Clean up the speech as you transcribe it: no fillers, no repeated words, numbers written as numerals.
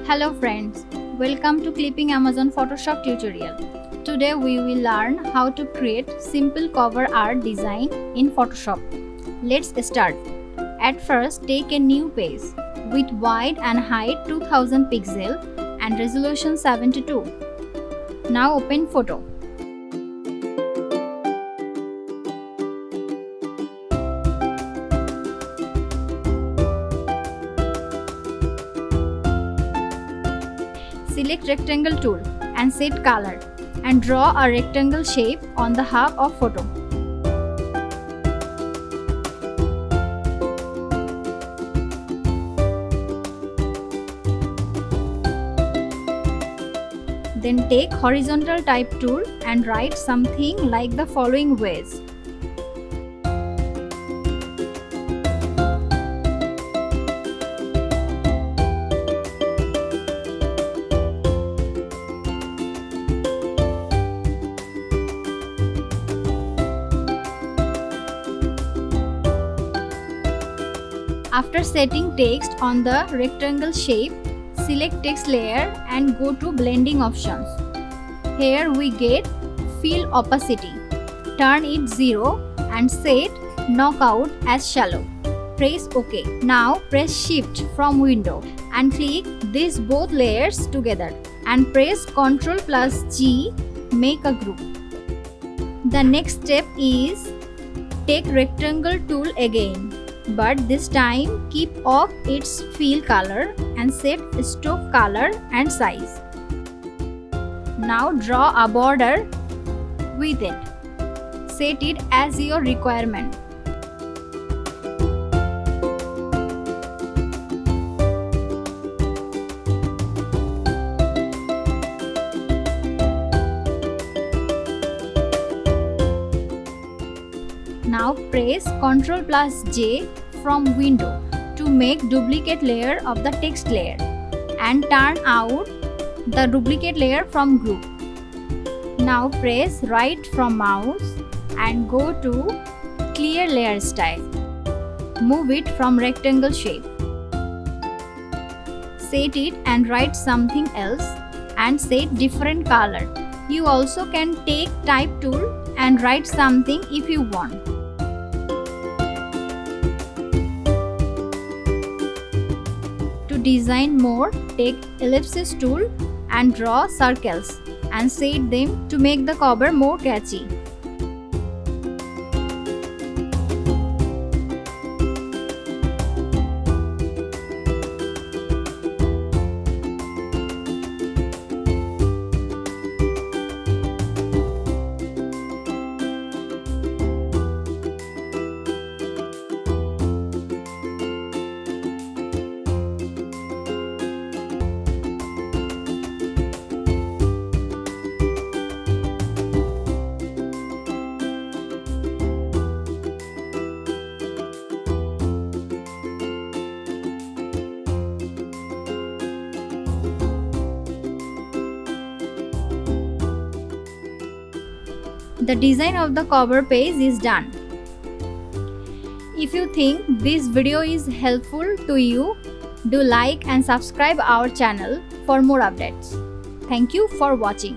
Hello friends, welcome to Clipping Amazon Photoshop tutorial. Today we will learn how to create simple cover art design in Photoshop. Let's start. At first, take a new page with width and height 2000 pixel and resolution 72. Now open photo. Select rectangle tool and set color and draw a rectangle shape on the half of photo. Then take horizontal type tool and write something like the following ways. After setting text on the rectangle shape, select text layer and go to blending options. Here we get fill opacity. Turn it 0 and set knockout as shallow. Press OK. Now press shift from window and click these both layers together and press Ctrl plus G, make a group. The next step is take rectangle tool again, but this time keep off its fill color and set stroke color and size. Now draw a border with it. Set it as your requirement. Now press Ctrl plus J from window to make duplicate layer of the text layer and turn out the duplicate layer from group. Now press right from mouse and go to clear layer style. Move it from rectangle shape. Set it and write something else and set different color. You also can take type tool and write something if you want. To design more, take ellipsis tool and draw circles and set them to make the cover more catchy. The design of the cover page is done. If you think this video is helpful to you, do like and subscribe our channel for more updates. Thank you for watching.